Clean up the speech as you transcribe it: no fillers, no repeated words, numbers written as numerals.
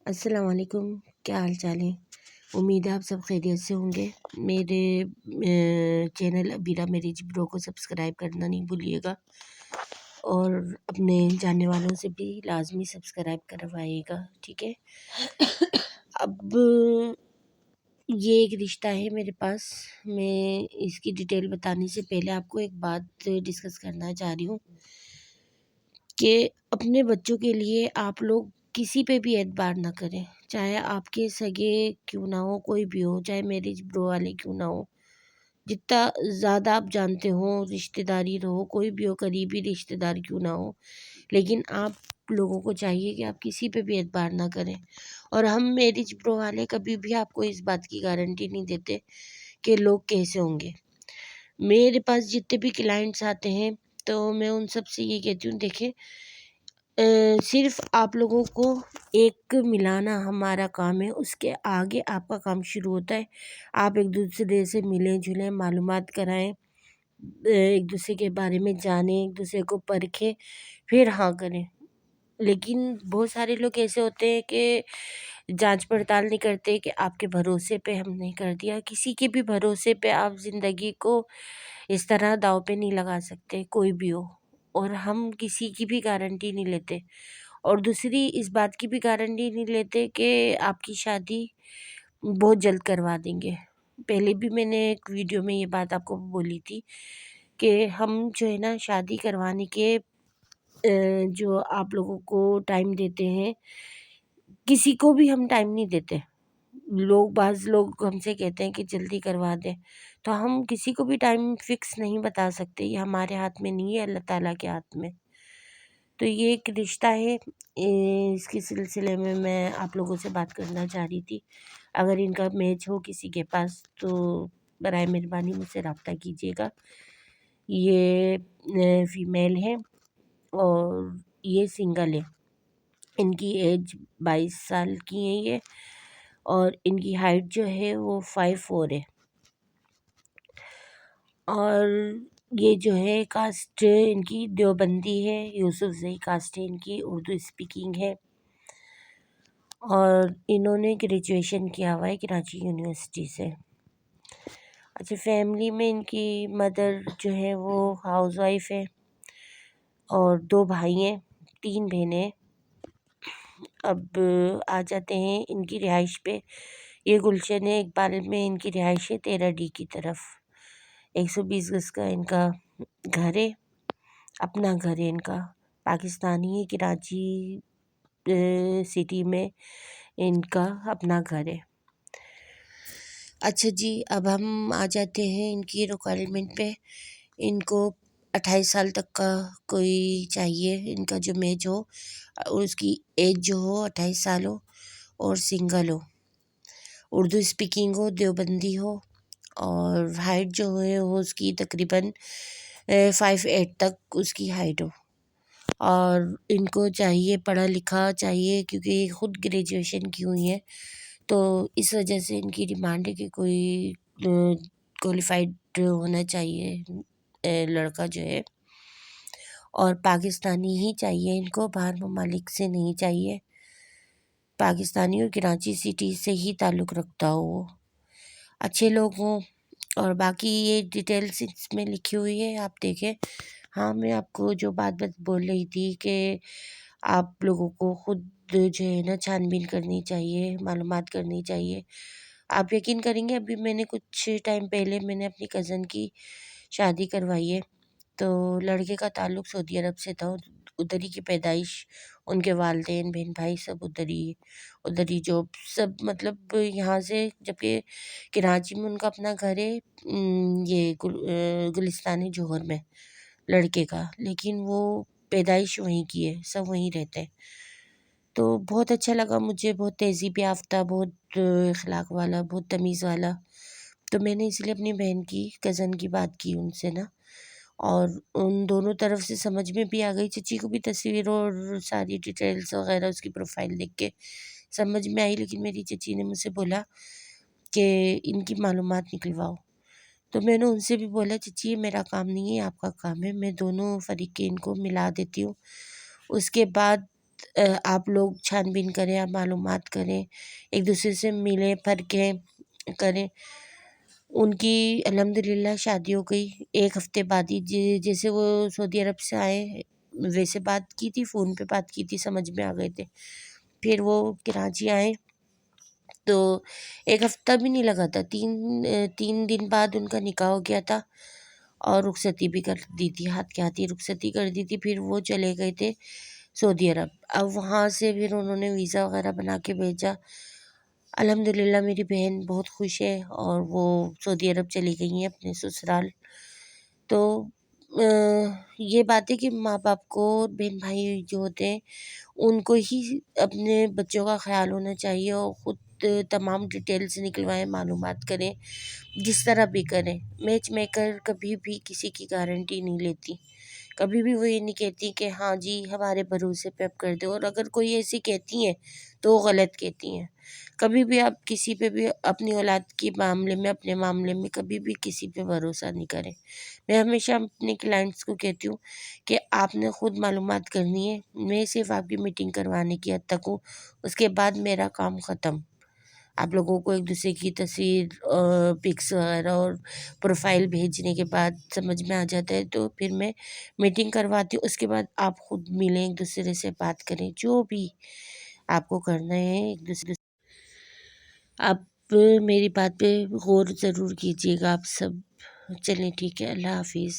السلام علیکم، کیا حال چال ہے؟ امید ہے آپ سب خیریت سے ہوں گے۔ میرے چینل ابیرا میریج برو کو سبسکرائب کرنا نہیں بھولیے گا، اور اپنے جاننے والوں سے بھی لازمی سبسکرائب کروائیے گا، ٹھیک ہے؟ اب یہ ایک رشتہ ہے میرے پاس۔ میں اس کی ڈیٹیل بتانے سے پہلے آپ کو ایک بات ڈسکس کرنا چاہ رہی ہوں کہ اپنے بچوں کے لیے آپ لوگ کسی پہ بھی اعتبار نہ کریں، چاہے آپ کے سگے کیوں نہ ہو، کوئی بھی ہو، چاہے میرج برو والے کیوں نہ ہو، جتنا زیادہ آپ جانتے ہوں رشتہ داری رہو، کوئی بھی ہو، قریبی رشتہ دار کیوں نہ ہو، لیکن آپ لوگوں کو چاہیے کہ آپ کسی پہ بھی اعتبار نہ کریں۔ اور ہم میرج برو والے کبھی بھی آپ کو اس بات کی گارنٹی نہیں دیتے کہ لوگ کیسے ہوں گے۔ میرے پاس جتنے بھی کلائنٹس آتے ہیں تو میں ان سب سے یہ کہتی ہوں، دیکھیں صرف آپ لوگوں کو ایک ملانا ہمارا کام ہے، اس کے آگے آپ کا کام شروع ہوتا ہے۔ آپ ایک دوسرے سے ملیں جلیں، معلومات کرائیں، ایک دوسرے کے بارے میں جانیں، ایک دوسرے کو پرکھیں، پھر ہاں کریں۔ لیکن بہت سارے لوگ ایسے ہوتے ہیں کہ جانچ پڑتال نہیں کرتے کہ آپ کے بھروسے پہ ہم نے کر دیا۔ کسی کے بھی بھروسے پہ آپ زندگی کو اس طرح داؤ پہ نہیں لگا سکتے، کوئی بھی ہو، اور ہم کسی کی بھی گارنٹی نہیں لیتے۔ اور دوسری اس بات کی بھی گارنٹی نہیں لیتے کہ آپ کی شادی بہت جلد کروا دیں گے۔ پہلے بھی میں نے ایک ویڈیو میں یہ بات آپ کو بولی تھی کہ ہم جو ہے نا شادی کروانے کے جو آپ لوگوں کو ٹائم دیتے ہیں، کسی کو بھی ہم ٹائم نہیں دیتے۔ بعض لوگ ہم سے کہتے ہیں کہ جلدی کروا دیں، تو ہم کسی کو بھی ٹائم فکس نہیں بتا سکتے، یہ ہمارے ہاتھ میں نہیں ہے، اللہ تعالیٰ کے ہاتھ میں۔ تو یہ ایک رشتہ ہے، اس کے سلسلے میں میں آپ لوگوں سے بات کرنا چاہ رہی تھی۔ اگر ان کا میچ ہو کسی کے پاس تو برائے مہربانی مجھ سے رابطہ کیجیے گا۔ یہ فیمیل ہے اور یہ سنگل ہے، ان کی ایج 22 سال کی ہے یہ، اور ان کی ہائٹ جو ہے وہ 5'4" ہے، اور یہ جو ہے کاسٹ ان کی دیوبندی ہے، یوسف زئی کاسٹ ہے ان کی، اردو اسپیکنگ ہے، اور انہوں نے گریجویشن کیا ہوا ہے کراچی یونیورسٹی سے۔ اچھا، فیملی میں ان کی مدر جو ہے وہ ہاؤس وائف ہے، اور 2 بھائی ہیں، 3 بہنیں۔ اب آ جاتے ہیں ان کی رہائش پہ۔ یہ گلشن اقبال میں ان کی رہائش ہے، 13D کی طرف۔ 120 گز کا ان کا گھر ہے، اپنا گھر ہے ان کا، پاکستانی ہے، کراچی سٹی میں ان کا اپنا گھر ہے۔ اچھا جی، اب ہم آ جاتے ہیں ان کی ریکوائرمنٹ پہ۔ ان کو 28 سال تک کا کوئی چاہیے، ان کا جو میچ ہو، اور اس کی ایج جو ہو 28 سال ہو، اور سنگل ہو، اردو اسپیکنگ ہو، دیوبندی ہو، اور ہائٹ جو ہے وہ اس کی تقریباً 5'8" تک اس کی ہائٹ ہو، اور ان کو چاہیے پڑھا لکھا چاہیے، کیونکہ یہ خود گریجویشن کی ہوئی ہیں، تو اس وجہ سے ان کی ڈیمانڈ ہے کہ کوئی کوالیفائڈ ہونا چاہیے لڑکا جو ہے، اور پاکستانی ہی چاہیے ان کو، باہر ممالک سے نہیں چاہیے، پاکستانی اور کراچی سٹی سے ہی تعلق رکھتا ہو، وہ اچھے لوگ ہوں۔ اور باقی یہ ڈیٹیلز اس میں لکھی ہوئی ہے، آپ دیکھیں۔ ہاں، میں آپ کو جو بات بول رہی تھی کہ آپ لوگوں کو خود جو ہے نا چھان بین کرنی چاہیے، معلومات کرنی چاہیے۔ آپ یقین کریں گے، ابھی میں نے کچھ ٹائم پہلے میں نے اپنی کزن کی شادی کروائی ہے، تو لڑکے کا تعلق سعودی عرب سے تھا، ادھر ہی کی پیدائش، ان کے والدین بہن بھائی سب ادھر ہی جاب، سب مطلب یہاں سے، جبکہ کراچی میں ان کا اپنا گھر ہے، یہ گلستان جوہر میں لڑکے کا، لیکن وہ پیدائش وہیں کی ہے، سب وہیں رہتے ہیں۔ تو بہت اچھا لگا مجھے، بہت تہذیب یافتہ، بہت اخلاق والا، بہت تمیز والا، تو میں نے اس لیے اپنی بہن کی کزن کی بات کی ان سے نا، اور ان دونوں طرف سے سمجھ میں بھی آ گئی، چچی کو بھی تصویروں اور ساری ڈیٹیلز وغیرہ اس کی پروفائل دیکھ کے سمجھ میں آئی، لیکن میری چچی نے مجھ سے بولا کہ ان کی معلومات نکلواؤ، تو میں نے ان سے بھی بولا چچی یہ میرا کام نہیں ہے، آپ کا کام ہے، میں دونوں فریقین کو ملا دیتی ہوں، اس کے بعد آپ لوگ چھان بین کریں، آپ معلومات کریں، ایک دوسرے سے ملیں پرکھیں کریں۔ ان کی الحمدللہ شادی ہو گئی 1 ہفتے بعد ہی، جیسے وہ سعودی عرب سے آئے ویسے بات کی تھی، فون پہ بات کی تھی، سمجھ میں آ گئے تھے۔ پھر وہ کراچی آئے تو 1 ہفتہ بھی نہیں لگا تھا، 3 دن بعد ان کا نکاح ہو گیا تھا اور رخصتی بھی کر دی تھی، ہاتھ کے ہاتھ ہی رخصتی کر دی تھی۔ پھر وہ چلے گئے تھے سعودی عرب۔ اب وہاں سے پھر انہوں نے ویزا وغیرہ بنا کے بھیجا۔ الحمدللہ میری بہن بہت خوش ہے اور وہ سعودی عرب چلی گئی ہیں اپنے سسرال۔ تو یہ بات ہے کہ ماں باپ کو، بہن بھائی جو ہوتے ہیں ان کو ہی اپنے بچوں کا خیال ہونا چاہیے اور خود تمام ڈیٹیلز نکلوائیں، معلومات کریں، جس طرح بھی کریں۔ میچ میکر کبھی بھی کسی کی گارنٹی نہیں لیتی، کبھی بھی وہ یہ نہیں کہتی کہ ہاں جی ہمارے بھروسے پہ اب کر دو، اور اگر کوئی ایسی کہتی ہیں تو وہ غلط کہتی ہیں۔ کبھی بھی آپ کسی پہ بھی اپنی اولاد کے معاملے میں، اپنے معاملے میں کبھی بھی کسی پہ بھروسہ نہیں کریں۔ میں ہمیشہ اپنے کلائنٹس کو کہتی ہوں کہ آپ نے خود معلومات کرنی ہے، میں صرف آپ کی میٹنگ کروانے کی حد تک ہوں، اس کے بعد میرا کام ختم۔ آپ لوگوں کو ایک دوسرے کی تصویر، پکس وغیرہ اور پروفائل بھیجنے کے بعد سمجھ میں آ جاتا ہے تو پھر میں میٹنگ کرواتی ہوں۔ اس کے بعد آپ خود ملیں، ایک دوسرے سے بات کریں، جو بھی آپ کو کرنا ہے ایک دوسرے سے۔ آپ میری بات پہ غور ضرور کیجیے گا آپ سب۔ چلیں ٹھیک ہے، اللہ حافظ۔